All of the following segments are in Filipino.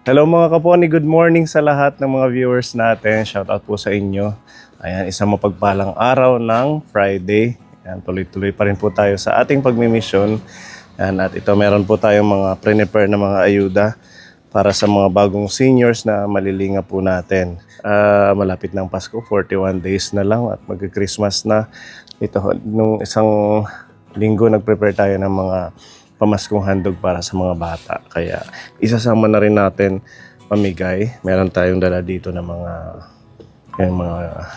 Hello mga kaponi, good morning sa lahat ng mga viewers natin. Shoutout po sa inyo. Ayan, isang mapagpalang araw ng Friday. Ayan, tuloy-tuloy pa rin po tayo sa ating pagmimisyon. Ayan, at ito meron po tayong mga prepare na mga ayuda para sa mga bagong seniors na malilinga po natin. Malapit ng Pasko, 41 days na lang at mag-Christmas na. Ito, nung isang linggo nag-prepare tayo ng mga pamaskong handog para sa mga bata. Kaya isasama na rin natin mamigay. Meron tayong dala dito ng mga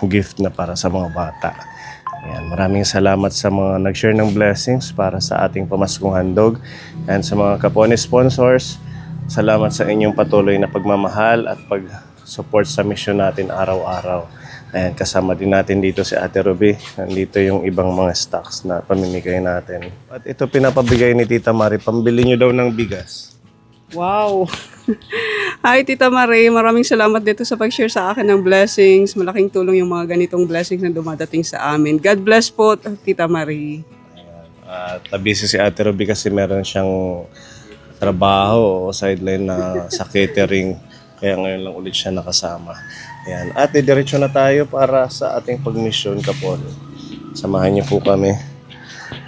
gift na para sa mga bata. Ayan, maraming salamat sa mga nag-share ng blessings para sa ating pamaskong handog. And sa mga kapone sponsors, salamat sa inyong patuloy na pagmamahal at pag-support sa mission natin araw-araw. Ayan, kasama din natin dito si Ate Ruby. Nandito yung ibang mga stocks na pamimigay natin. At ito pinapabigay ni Tita Mari, pambili nyo daw ng bigas. Wow! Hi Tita Marie, maraming salamat dito sa pag-share sa akin ng blessings. Malaking tulong yung mga ganitong blessings na dumadating sa amin. God bless po, Tita Marie. At busy si Ate Ruby kasi meron siyang trabaho o sideline na sa catering. Kaya ngayon lang ulit siya nakasama. Ayan. At diretso na tayo para sa ating pagmisyon, kapon. Samahan niyo po kami.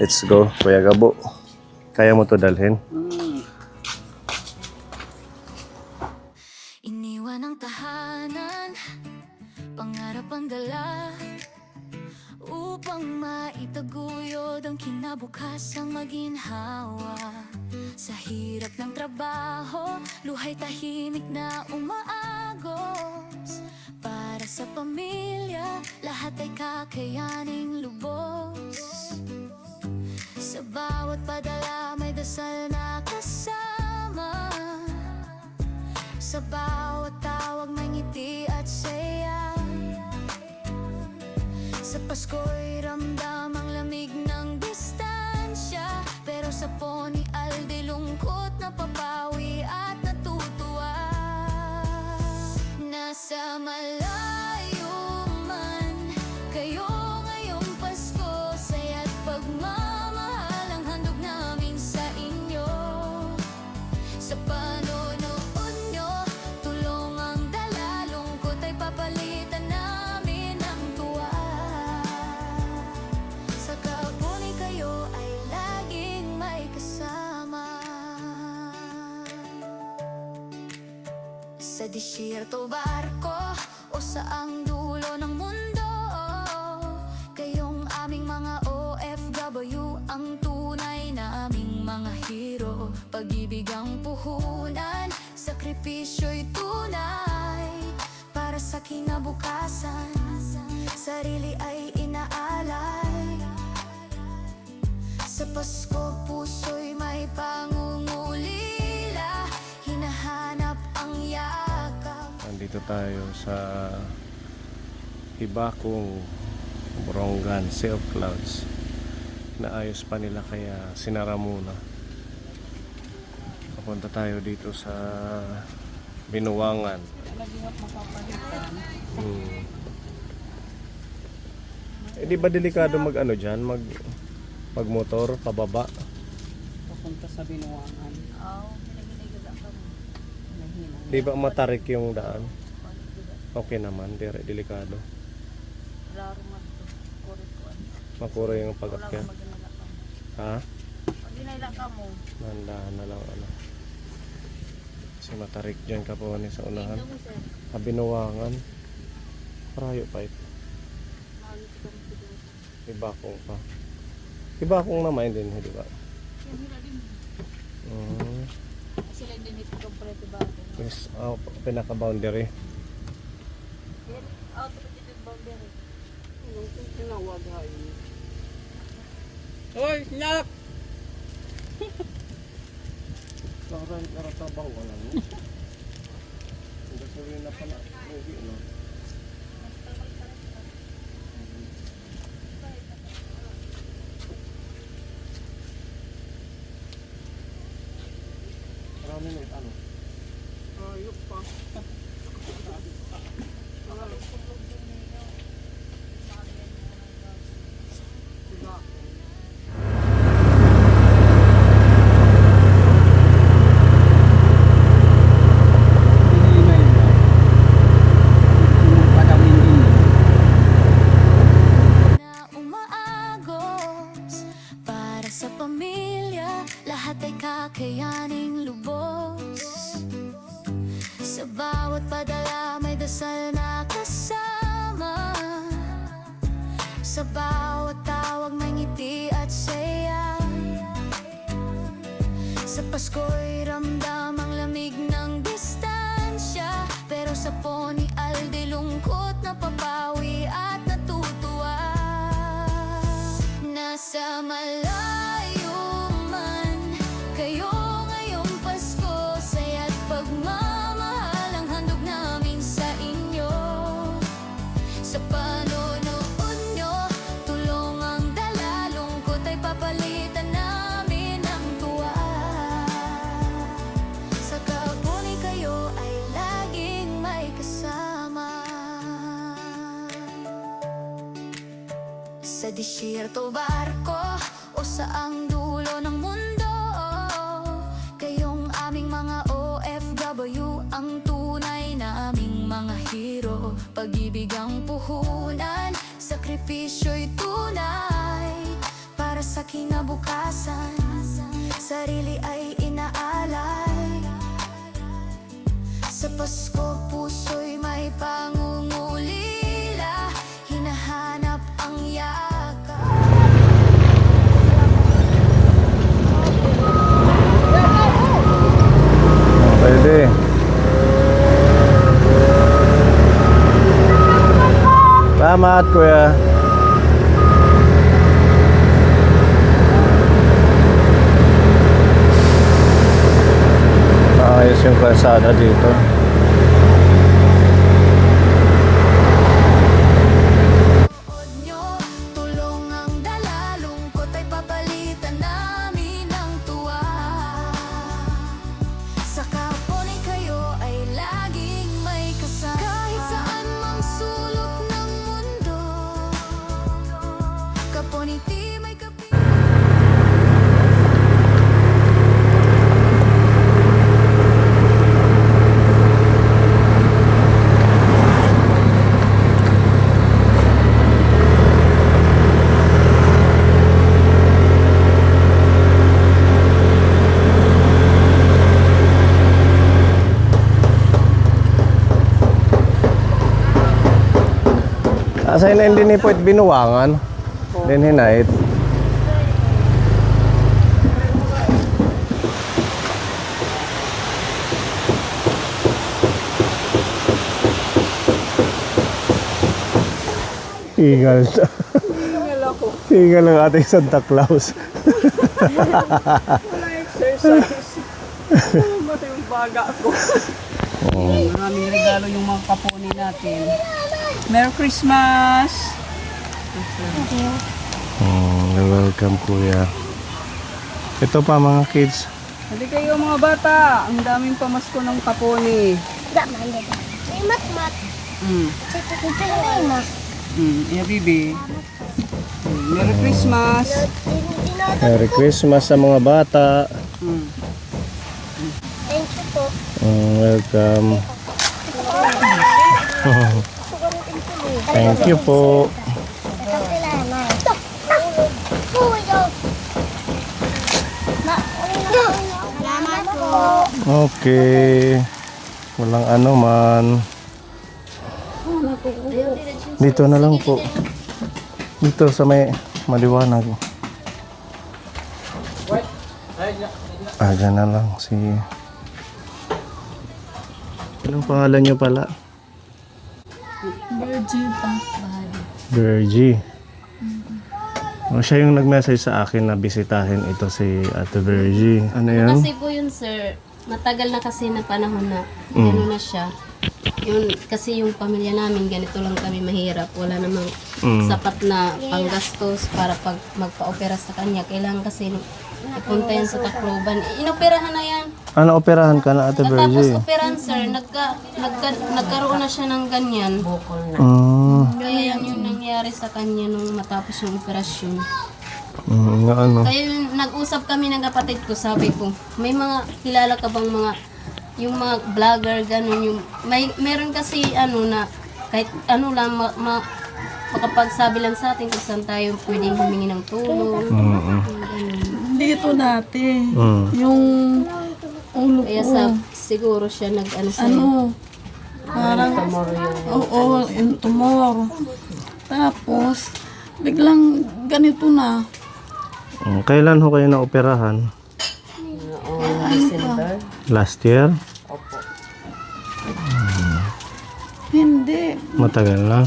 Let's go, Kuya Gabo. Kaya mo to dalhin? Iniwan ang tahanan, pangarap ang dala, upang maitaguyod ang kinabukasang maginhawa. Sa hirap ng trabaho, luhay tahimik na umaagos. Para sa pamilya, lahat ay kakayaning lubos. Sa bawat padala may dasal na kasama. Sa bawat tawag may ngiti at saya. Sa Pasko'y ramdam ang lamig ng distansya. Pero sa Poni Aldi lungkot na papawi at natutuwa. Nasa malayo man kayo ngayong Pasko, saya't pagmamahal ang handog namin sa inyo. Sa panonood nyo, tulong ang dala, lungkot ay papalitan namin ng tuwa. Sa kapuni kayo ay laging may kasama. Sa disyerto barko o saang dulo ng mundo, kayong aming mga OFW, ang tunay na aming mga hero. Pag-ibig ang puhunan, sakripisyo'y tunay. Para sa kinabukasan, sarili ay inaalay. Sa Pasko puso'y may pangungulila, hinahanap ang yakap. Nandito tayo sa Hibakong, Borongan, Sea of Clouds. Naayos pa nila kaya sinara muna. Papunta tayo dito sa Binuwangan. Eh di ba delikado mag-ano dyan? Mag-motor, pababa? Papunta sa Binuwangan. Di ba matarik yung daan? Okay naman, delikado. Makuro yung pag-akyat. Ha? Nandahan na lang ano. Kasi matarik dyan po ni sa unahan. Binuwangan. Parayo pa ito. Ibakong pa. Ibakong naman din, di ba? Sila din ito kompleto ba? Yes, pinaka-boundary. Out of the boundary. Anong tinawag ha yun? Hoy, snap! Parang karatabaw ka lang. Ang gasolina na pala. Movie, no? Marami na ito, ano? Ayok pa. Pasko'y ramdam ang lamig ng distansya, pero sa Pony Alde lungkot na papawi at natutuwa. Nasa malayo man kayo ngayong Pasko, saya't pagmamahal ang handog namin sa inyo. Sa panonood nyo, tulong ang dala, lungkot ay papalitan namin ng tuwa. Sa Pony kayo ay laging may kasama. Sa disyerto barko o saang dulo ng mundo, kayong aming mga OFW, ang tunay naming mga hero. Pag-ibig ang puhunan, sakripisyo'y tunay para sa kinabukasan. Sarili ay inaalay. Sa Pasko puso'y may pangungulila, hinahanap ang yakap. Pwede. Salamat, kuya. Ayos yung kalsada dito. Nyo, tulong ang dala, lungkot ay papalitan namin ng tuwa. Sa Pony kayo ay laging may kasama. Kahit saan mang sulok ng mundo, Pony Team ay kapit. Asay na hindi ni po binuwangan. Din hinait. Hingal siya. Hingal ako. Hingal ang ating Santa Claus. Wala exercise. Mati yung baga ako. Maraming regalo yung mga kaponi natin. Merry Christmas! Welcome, kuya. Ito pa mga kids. Hindi kayo mga bata. Ang daming pamasko ng kaponi. Yeah, bibi. Merry Christmas! Merry Christmas sa mga bata. Thank you po. Welcome. Thank you po. Salamat po. Okay. Walang ano man. Dito na lang po. Dito sa may maliwanag. Dyan na lang si... Anong pangalan niyo pala? Virgie. Siya yung nag-message sa akin na bisitahin ito si Ate Virgie. Ano yan? Kasi po yun, sir, matagal na kasi na panahon na gano'n na siya. Yun, kasi yung pamilya namin, ganito lang kami mahirap. Wala namang sapat na panggastos para pag magpa-opera sa kanya. Kailangan kasi ipunta yan sa Tacloban. Inoperahan na yan. Ano, operahan ka na Ate Tapos Virgie? operahan, sir, nagkaroon na siya ng ganyan. Kaya yan yung nangyari sa kanya nung matapos yung operasyon. Nga ano? Kaya yung nag-usap kami ng kapatid ko, sabi ko, may mga kilala ka bang mga, yung mga vlogger, ganun, yung, meron kasi ano na, kahit ano lang, makapagsabi lang sa atin kung saan tayo pwedeng humingi ng tulong. Dito dati, yung ulo Kaya ko, siguro siya nag-ano sa parang, oo, yung tumor. Tapos, biglang ganito na. Kailan ho kayo na-operahan? Noong December. Last year? Opo. Hindi. Matagal na.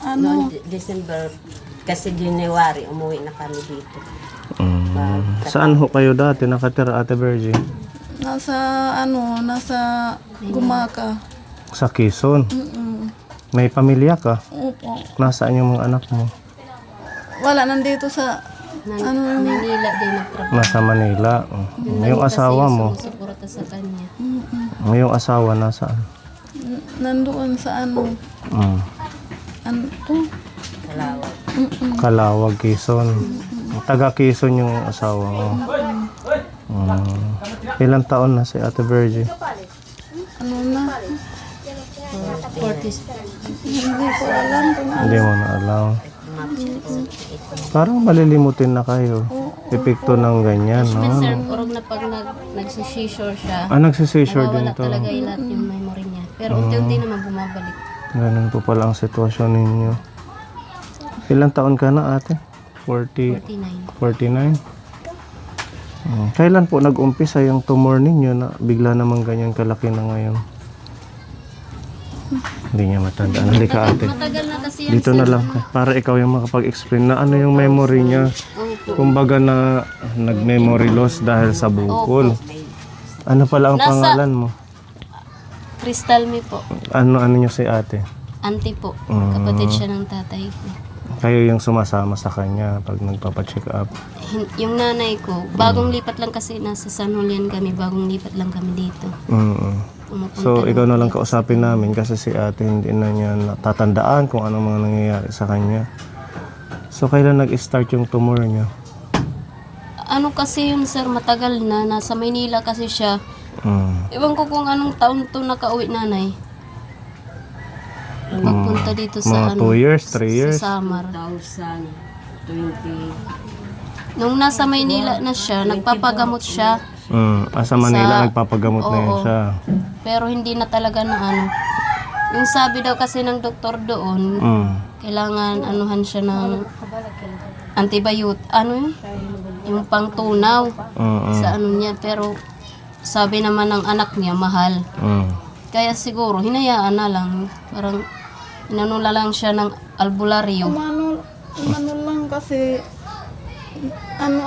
Ano? Noong December, kasi January, umuwi na kami dito. Saan ho kayo dati nakatira, Ate Virgie? Nasa Gumaka. Sa Quezon. Mm-mm. May pamilya ka? Opo. Nasaan yung mga anak mo? Wala, nandito sa Manila din nagtrabaho. Nasa Manila. Yung asawa mo? Sumusuporta sa kanya. Yung asawa nasaan? nandoon sa ano to? Kalawag. Kalawag, Quezon. Taga Quezon yung asawa mo. Ilang taon na si Ate Virgie? Ano na? 40. Hindi ko alam kung Hindi mo na alam. Parang malilimutin na kayo. Epekto ng ganyan, Sir, no? orog na pag nagsisishore siya, Nagsisishore din nawawala to. talaga yung lahat yung memory niya. Pero unti-unti naman bumabalik. Ganun po pala ang sitwasyon ninyo. Ilang taon ka na, ate? 49. 49? Kailan po nag-umpisa yung tumor ninyo na bigla namang ganyan kalaki na ngayon? Hindi niya matandaan. Halika, ate. Matagal na kasi yan, Dito na lang. Para ikaw yung makapag-explain na ano yung memory niya. Kumbaga na nag-memory loss dahil sa bukol. Ano pala ang Nasa- pangalan mo? Crystal me po. Ano niyo si ate? Auntie po. Kapatid siya ng tatay ko. Kayo yung sumasama sa kanya pag nagpapacheck up. Yung nanay ko, bagong lipat lang kasi nasa San Julian kami, bagong lipat lang kami dito. Pumupunta So, lang ikaw na lang kami. kausapin namin kasi si ate hindi na niya natatandaan kung anong mga nangyayari sa kanya. So, kailan nag-start yung tumor niya? Ano kasi yun, sir, matagal na. Nasa Maynila kasi siya. Ewan ko kung anong taon to nakauwi nanay. Pagpunta dito sa Mga 2 years, 3 years? Sa Samar. Nung nasa Maynila na siya, nagpapagamot siya. Sa Manila, Sa- nagpapagamot na yun Oo. siya. Pero hindi na talaga na ano. Yung sabi daw kasi ng doktor doon, kailangan anuhan siya ng antibiotic. Ano yun? Yung pangtunaw sa ano niya. Pero sabi naman ng anak niya, mahal. Kaya siguro, hinayaan na lang. Parang inanula lang siya ng albularyo. Umano lang kasi ano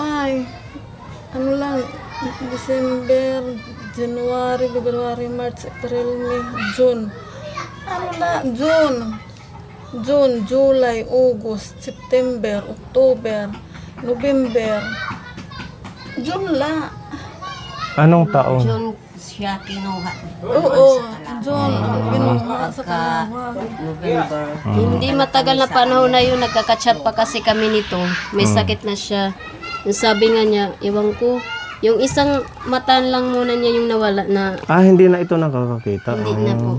lang December, January, February, March, April, May, June. June, July, August, September, October, November. June la. Anong taon? Yun siya kinuha. Oo, June ang kinuha sa kanawa. November. Hindi matagal na panahon na yun, nagkakachat pa kasi kami nito. May sakit na siya. Yung sabi nga niya, iwan ko, yung isang mata lang muna niya yung nawala na Hindi na ito nakakakita. hindi na po.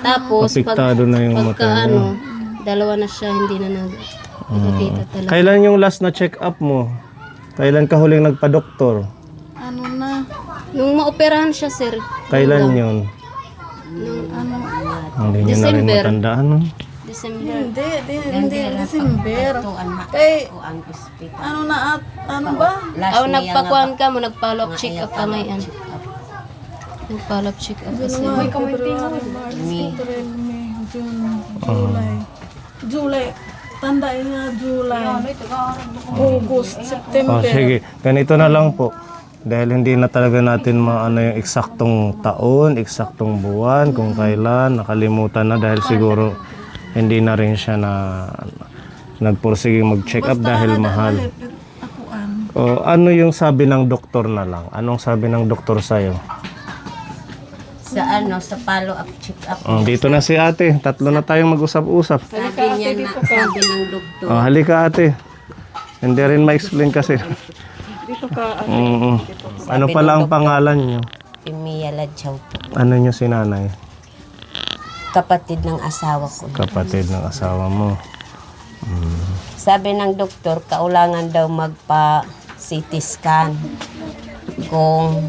Tapos, Apektado na yung pagka mata niya. ano, dalawa na siya, hindi na nakakita talaga. Kailan yung last na check up mo? Kailan ka huling nagpa-doktor? Ano na, Nung maoperahan siya, sir, Kailan yun? Hindi niyo na rin December. matandaan. No? December. hindi December. Kay, ano ba? Nagpakuhan ka mo, nag-follow up check up ka ngayon. Nag-follow up check up kasi. February, March, April, May, June, July. Tandaan nga July. August, September. Sige, ganito na lang po. Dahil hindi na talaga natin maano yung eksaktong taon, eksaktong buwan, kung kailan, nakalimutan na dahil siguro hindi na rin siya na nagpursige mag-check up dahil mahal. Ano yung sabi ng doktor na lang? Anong sabi ng doktor sa'yo? Sa follow-up check-up. Dito na si ate. Tatlo na tayong mag-usap-usap. Sabi niya na, sabi ng doktor. Halika ate. Hindi rin ma-explain kasi. Dito ka. Ano pala ang pangalan niyo? Pimia Ladjaw po. Ano niyo si nanay? Kapatid ng asawa ko. Kapatid ng asawa mo. Sabi ng doktor, kaulangan daw magpa-CT scan. Kung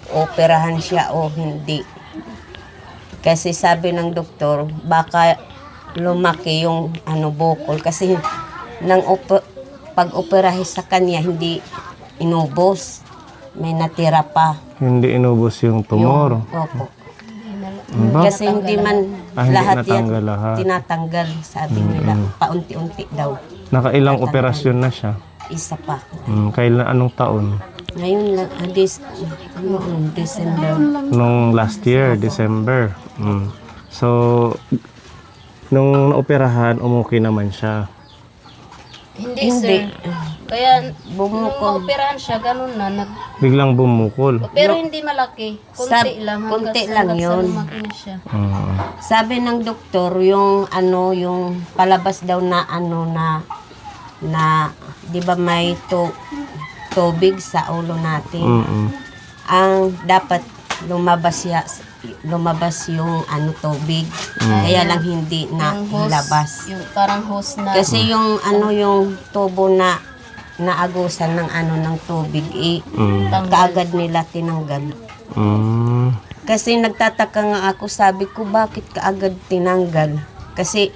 operahan siya o hindi. Kasi sabi ng doktor, baka lumaki yung bukol. Kasi pag-operahe sa kanya, hindi inubos. may natira pa. Hindi inubos yung tumor. Opo. Ba? Kasi hindi man Hindi lahat yan natanggal lahat. tinatanggal, sabi nila. Paunti-unti daw. Nakailang operasyon na siya. Isa pa. Kailan, anong taon? Ngayon lang, December. Nung last year, December. So, nung naoperahan, umuwi naman siya. Hindi, Hindi. sir. Kaya, nung Bumukol. maoperahan siya, ganun na. Biglang bumukol. Pero hindi malaki. Kunti lang. kunti lang yun. Sa lumaki na siya. Sabi ng doktor, yung yung palabas daw na na 'di ba may tubig sa ulo natin. Ang dapat lumabas yung tubig. Kaya lang hindi na Yung hose, ilabas. yung parang hose na. Kasi yung yung tubo na naagusan ng ng tubig kaagad nila tinanggal. Kasi nagtataka nga ako, sabi ko bakit kaagad tinanggal? Kasi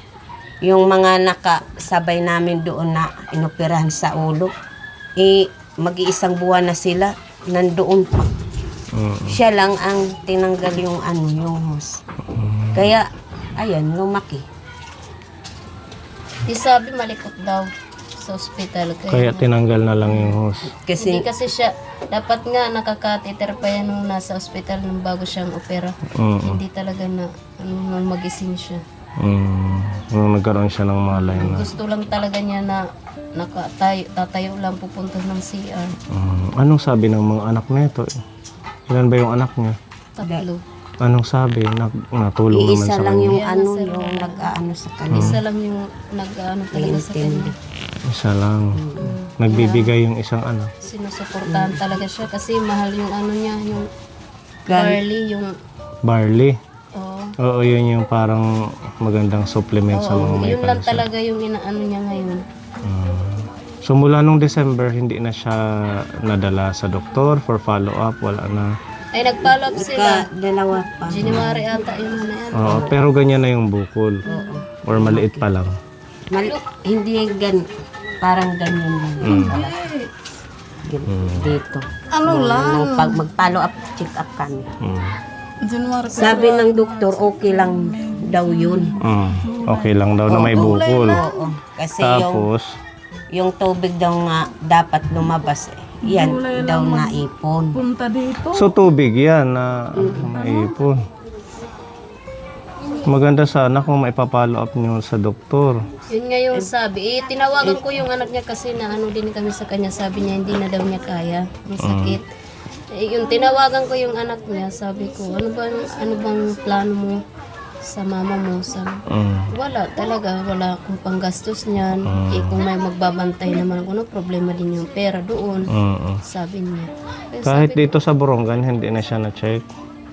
yung mga nakasabay namin doon na inoperahan sa ulo, mag-iisang buwan na sila, nandoon pa. Siya lang ang tinanggal yung yung hose. Kaya, ayan, lumaki. Di sabi malikot daw sa ospital. Kaya tinanggal na lang yung hose. Hindi Kasi, kasi siya, dapat nga nakakateter pa yan nung nasa ospital nung bago siyang opera. Hindi talaga na nung magising siya. Nung nagkaroon siya ng malay na. Gusto lang talaga niya na tatayo lang pupunta ng CR. Anong sabi ng mga anak nito? Ilan ba yung anak niya? Tatlo. Anong sabi? Natulong naman iisa sa lang kanya. yung Kaya nga, sir, yung nag-aano sa kanya. Isa lang yung nag-ano talaga sa kanya. Isa lang. Nagbibigay yung isang anak. Sinusuportahan talaga siya kasi mahal yung niya, yung barley, yung Barley. oo. Oo, yun yung parang magandang supplement sa mga may Yun lang cancer. talaga yung inaano niya ngayon. So mula nung December, hindi na siya nadala sa doktor for follow-up. Wala na. Ay, nag-follow up sila. Dalawa pa. January ata yun na yan. Oo, pero ganyan na yung bukol. Or maliit pa lang. Hindi parang ganyan lang. Dito. Ano lang? Pag mag-follow up, check up kami. January. Sabi ng doktor, okay lang daw yun. Okay lang daw na may bukol. Oo. Kasi Tapos, yung tubig daw nga dapat lumabas. Yan daw naipon. Punta dito. so tubig yan na naipon. Maganda sana kung maipapollow up niyo sa doktor. Yun nga yung sabi. Tinawagan ko yung anak niya kasi na ano din kami sa kanya. Sabi niya hindi na daw niya kaya. May sakit. Yung tinawagan ko yung anak niya, sabi ko, ano bang plano mo sa mama mo? Sabi, wala talaga. Wala akong panggastos niyan. Kung may magbabantay naman ako, no problema din yung pera doon. Sabi niya. Kaya Kahit sabi dito sa Borongan, hindi na siya na-check.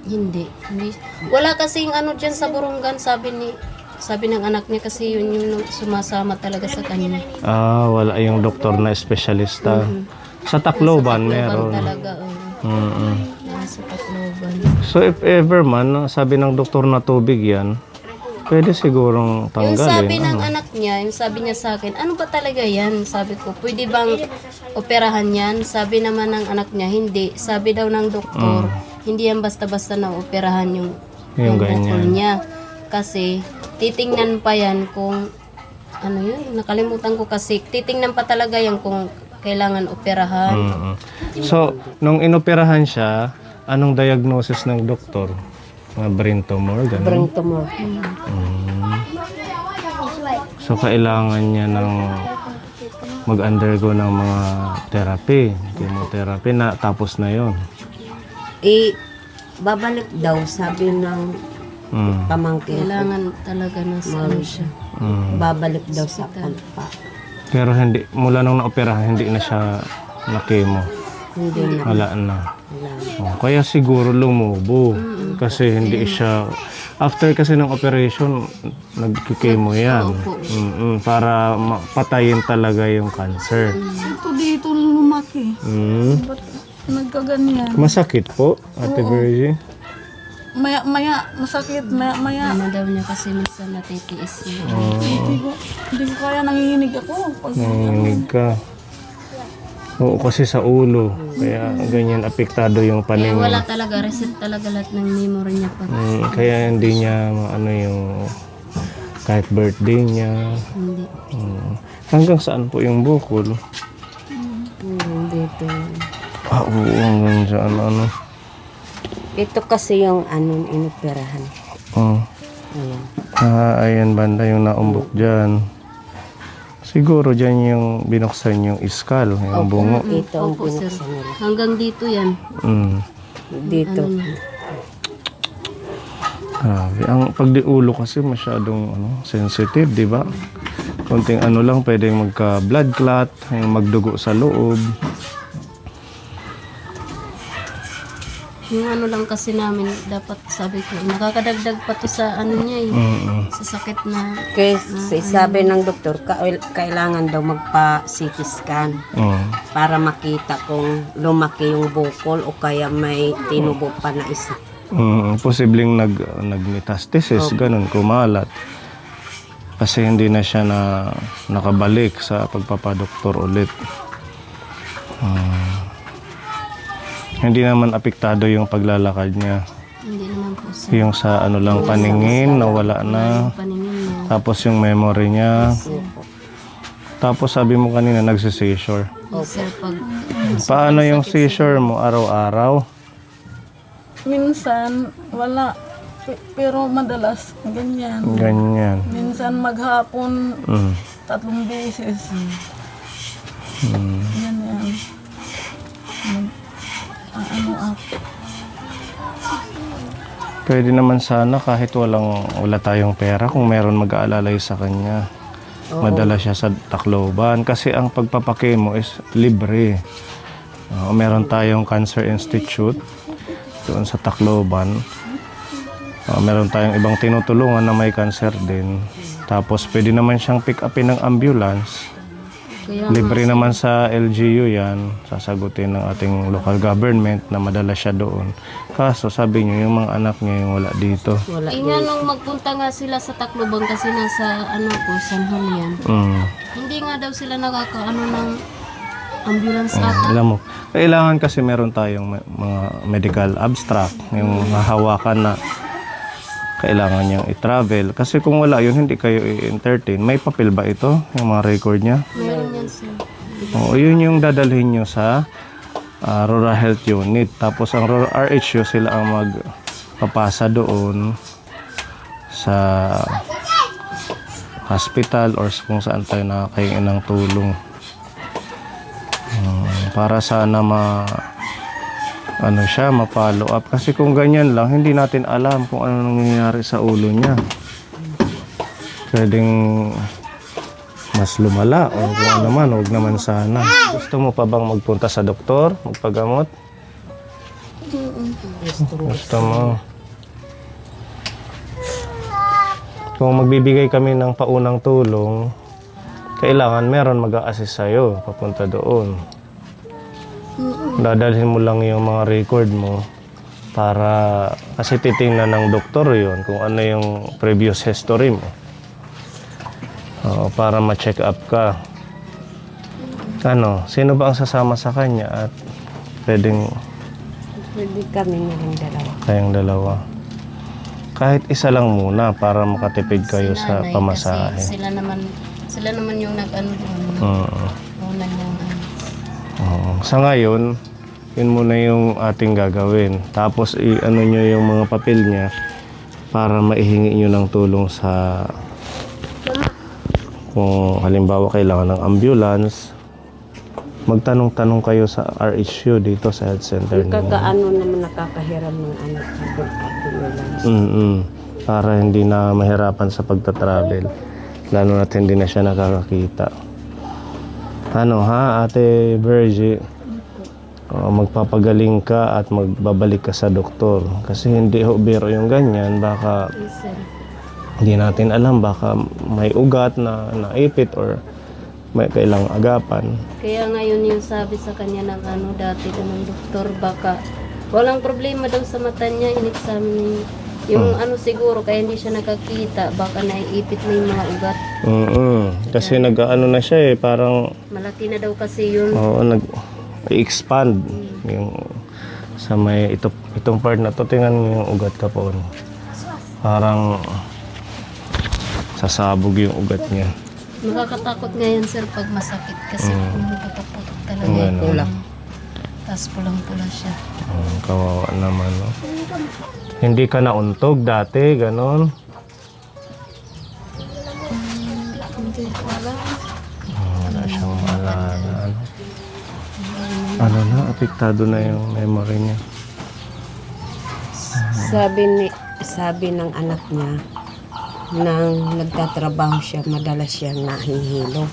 Hindi. Wala kasing ano dyan sa Borongan, sabi ng anak niya kasi yun yung sumasama talaga sa kanya. Wala yung doktor na espesyalista. Sa Tacloban, meron. Talaga, nasa Tacloban. So if ever man, sabi ng doktor na tubig yan, pwede sigurong Yung tanggalin. sabi ng anak niya, yung sabi niya sa akin, ano ba talaga yan? Sabi ko, pwede bang operahan yan? Sabi naman ng anak niya, hindi. Sabi daw ng doktor, hindi yan basta-basta na operahan yung ganyan. bukol niya. Kasi, titingnan pa yan kung, ano yun, nakalimutan ko kasi, titingnan pa talaga yan kung kailangan operahan. So, nung inoperahan siya, anong diagnosis ng doktor? Mga brain tumor, gano'n? Brain tumor. So, kailangan niya ng mag-undergo ng mga therapy, chemotherapy, na tapos na yon. Babalik daw, sabi ng pamangkin. Kailangan talaga na sa ano siya. Babalik daw sa pagpa. Pero hindi, mula nung naoperahan, hindi na siya na-chemo. Hindi na. Wala na. Kaya siguro lumubo. Kasi hindi siya... After kasi ng operation, nag-chemo yan. Para patayin talaga yung cancer. Ito dito lumaki. Ba't nagkaganyan? Masakit po, Ate Virgie? Maya, masakit. Maya. Ano daw niya kasi minsan natitiis niya. Hindi ko kaya nanginginig ako. Pag Nanginig ka. Oo, kasi sa ulo. Kaya ganyan apektado yung Kaya paningin. wala talaga, reset talaga lahat ng memory niya pag Kaya hindi niya ano yung kahit birthday niya. hindi. Hanggang saan po yung bukol? Dito. Oo, hanggang saan ano. Ito kasi yung ano, inoperahan. Oh. Ayan. Ayan banda yung naumbok dyan. Siguro dyan yung binuksan yung iskal, yung bungo. Ito ang Opo, sir. binuksan nila. Hanggang dito yan. Dito. Ano niya. Grabe. Ang pagdiulo kasi masyadong sensitive, di ba? Konting ano lang, pwedeng magka-blood clot, yung magdugo sa loob. Yung ano lang kasi namin, dapat sabi ko, nakakadagdag pa to sa ano niya eh. Sa sakit na, Kasi sabi ng doktor, kailangan daw magpa-CT scan para makita kung lumaki yung bukol o kaya may tinubo pa na isa. Posibleng nag-metastasis, ganun, kumalat. Kasi hindi na siya nakabalik sa pagpapadoktor ulit. Hindi naman apektado yung paglalakad niya. hindi naman po sir. Yung sa ano lang paningin, nawala na. Paningin niya. Tapos yung memory niya. Tapos sabi mo kanina nagsi-seizure. Yes, sir, pag Paano yung seizure mo araw-araw? Minsan, wala. Pero madalas, ganyan. Ganyan. Minsan maghapon, Mm. 3 beses. Ganyan. Ano ako. Pwede naman sana kahit wala tayong pera kung meron mag-aalalay sa kanya. Madala siya sa Tacloban kasi ang pagpapakemo is libre. Meron tayong Cancer Institute doon sa Tacloban. Meron tayong ibang tinutulungan na may cancer din. Tapos pwede naman siyang pick upin ng ambulance. kaya Libre naman sa LGU yan. Sasagutin ng ating local government na madala siya doon. Kaso sabi niyo yung mga anak niya yung wala dito. Wala. nga nung magpunta nga sila sa Tacloban kasi nasa ano po, San Julian. Hindi nga daw sila nakakaano ng ambulance ata. Alam mo, kailangan kasi meron tayong mga medical abstract, yung hahawakan na kailangan niyang i-travel. Kasi kung wala yun, hindi kayo i-entertain. May papel ba ito? Yung mga record niya? Meron yan sir. Oo, yun yung dadalhin nyo sa Rural Health Unit. Tapos ang RHU sila ang magpapasa doon sa hospital or kung saan tayo nakakaingin ng tulong. Para sana ma-follow up. Kasi kung ganyan lang, hindi natin alam kung ano nangyayari sa ulo niya. Pwedeng mas lumala o kung ano man, huwag naman sana. Gusto mo pa bang magpunta sa doktor, magpagamot? Gusto mo. Kung magbibigay kami ng paunang tulong, kailangan meron mag-a-assist sa'yo, papunta doon. Dadalhin mo lang yung mga record mo para kasi titingnan ng doktor yon kung ano yung previous history mo. Para ma-check up ka. Sino ba ang sasama sa kanya at pwede kami nilang dalawa. kayong dalawa? Kahit isa lang muna para makatipid kayo Si sa nanay pamasahe. Kasi sila naman yung nag-ano doon. Una niyang ano. Sa ngayon, yun muna yung ating gagawin. Tapos i-ano nyo yung mga papel niya para maihingi nyo ng tulong sa kung halimbawa kailangan ng ambulance. Magtanong-tanong kayo sa RHU dito sa health center niyo. Kakaano naman nakakahiram ng anak ko. Para hindi na mahirapan sa pagta-travel. Lalo na hindi na siya nakakakita. Ate Virgie? Magpapagaling ka at magbabalik ka sa doktor. Kasi hindi biro yung ganyan. Baka Yes, sir. hindi natin alam. Baka may ugat na naipit or may kailangang agapan. Kaya ngayon yung sabi sa kanya ng dati ng doktor, baka walang problema daw sa mata niya, in-examine Yung ano siguro, kaya hindi siya nakakita, baka naiipit na yung mga ugat. Kasi nag-ano na siya parang Malaki na daw kasi yun. nag-expand yung sa may itong part na to. Tingnan mo yung ugat ka po. Parang sasabog yung ugat niya. Nakakatakot nga yan sir pag masakit kasi nakakatakot talaga. Ano? Pulang. Tapos pulang-pula siya. Kawawa naman, no? Hindi ka nauntog dati, ganon? Wala siyang maalala. Ano na, apektado na yung memory niya. Sabi ng anak niya, nang nagtatrabaho siya, madalas siyang nahihilo.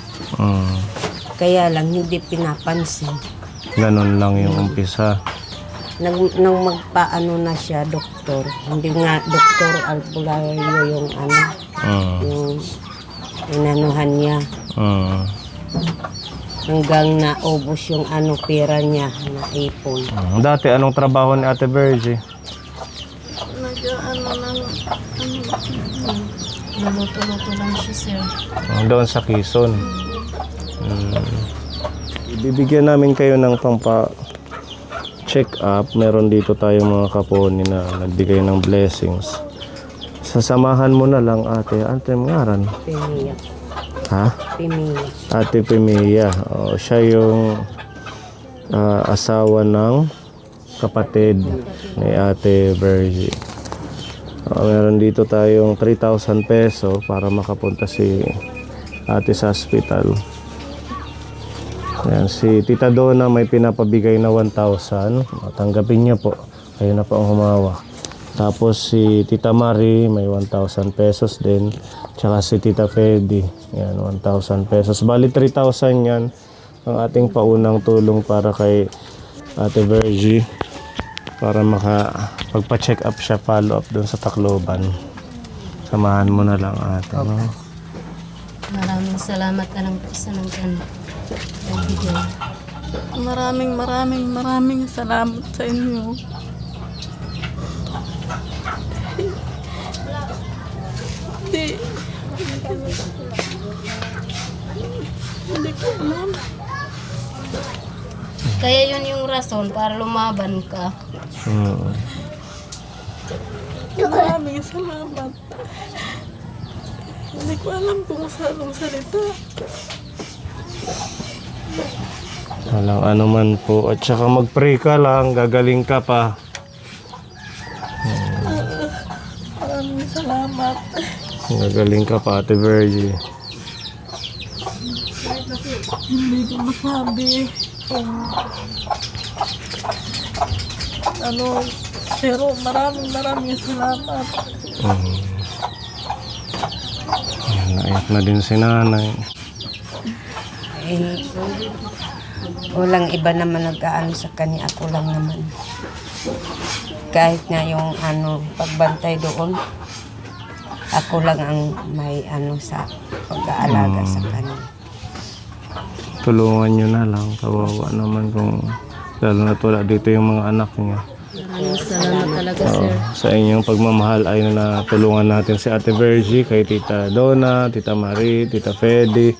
Kaya lang, hindi pinapansin. Ganon lang yung umpisa. Nang magpaano na siya, doktor, hindi nga Doktor Albulario yung yung inanuhan niya. Hanggang naubos yung pera niya na ipon. Dati, anong trabaho ni Ate Virgie? Luluto-luto lang siya sir. Doon sa Quezon. Bibigyan namin kayo ng check up. Meron dito tayong mga kaponi na nagbigay ng blessings. Sasamahan mo na lang ate. Ante ngaran? Pimia. Ha? Pimia. Ate Pimia. Siya yung asawa ng kapatid ni Ate Virgie. Meron dito tayong 3,000 peso para makapunta si ate sa hospital. Ayan, si Tita Donna may pinapabigay na 1,000. Tanggapin niya po. Kayo na po ang humawak. Tapos si Tita Marie may 1,000 pesos din. Tsaka si Tita Fedy. Yan, 1,000 pesos. Bali 3,000 yan. Ang ating paunang tulong para kay Ate Virgie. Para pagpa-check up siya, follow up doon sa Tacloban. Samahan mo na lang ate. No? Maraming salamat na lang po sa nagkano. Maraming salamat sa inyo. Hindi ko alam. Kaya yun yung rason para lumaban ka. Maraming salamat. Hindi ko alam kung saan ang salita. Walang ano man po. At saka mag-pray ka lang, gagaling ka pa. Maraming salamat. Gagaling ka pa, Ate Virgie. Hindi ko masabi kung pero maraming salamat. Ayan, naiyak na din si nanay. Walang iba naman nag-aano sa kanya, ako lang naman. Kahit nga yung pagbantay doon, ako lang ang may sa pag-aalaga sa kanya. Tulungan nyo na lang. Kawawa naman kung lalo na wala dito yung mga anak niya. Maraming salamat talaga sir. Sa inyong pagmamahal ay natulungan natin si Ate Virgie, kay Tita Donna, Tita Marie, Tita Fedy,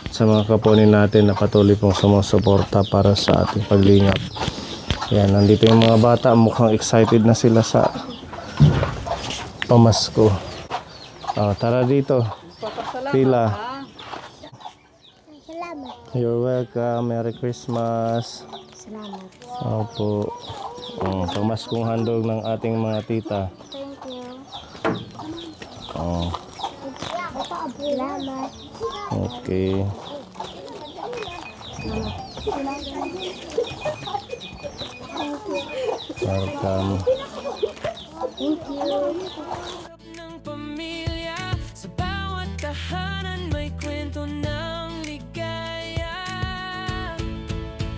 sa mga kaponi natin na patuloy pong sumusuporta para sa ating paglingap. Yan, nandito yung mga bata, mukhang excited na sila sa pamasko. Tara dito. Pila. Salamat. You're welcome. Merry Christmas. Salamat. Opo. Pamaskong handog ng ating mga tita. Thank you. Oh, Salamat. okay. Welcome. Thank you. Ng pamilya, sa bawat tahanan may kwento ng ligaya.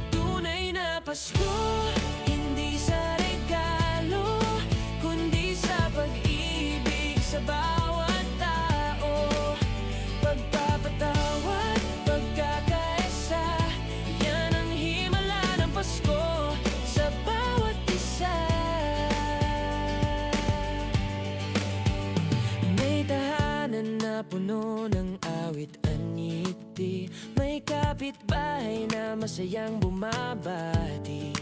Tunay na Pasko, hindi sa regalo, kundi sa pag-ibig sa bawat tao. Pagpapatawad, pagkakaisa, yan ang himala ng Pasko sa bawat isa. masayang bumabati.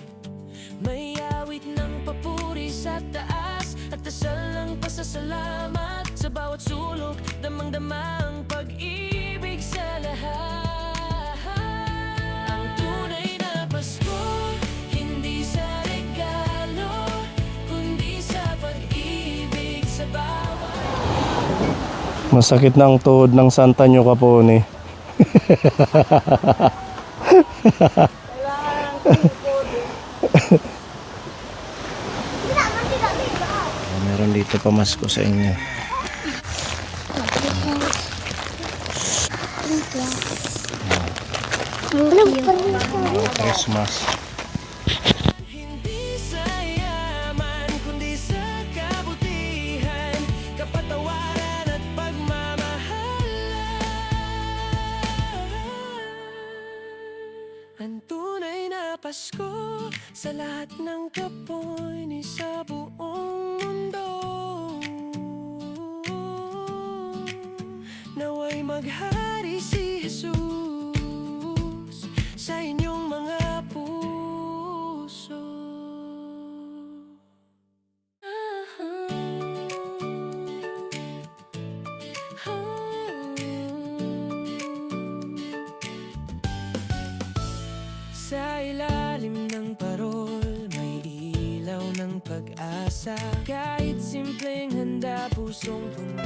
May awit ng papuri sa taas at dasal ng pasasalamat. Sa bawat sulok, damang-dama ang pag-ibig sa lahat. Ang tunay na Pasko, hindi sa regalo, kundi sa pag-ibig sa bawat. Masakit na ang tuhod ng Santa nyo, Kapone. Meron dito pamasko sa inyo. Christmas. Hindi sa yaman, kundi sa kabutihan, kapatawaran at pagmamahalan. Ang tunay na Pasko sa lahat ng kapoy ni sa buong mundo. Naway maghari si Jesus sa inyong mga puso. Sa ilalim ng parol, may ilaw ng pag-asa. Kahit simpleng handa, pusong puno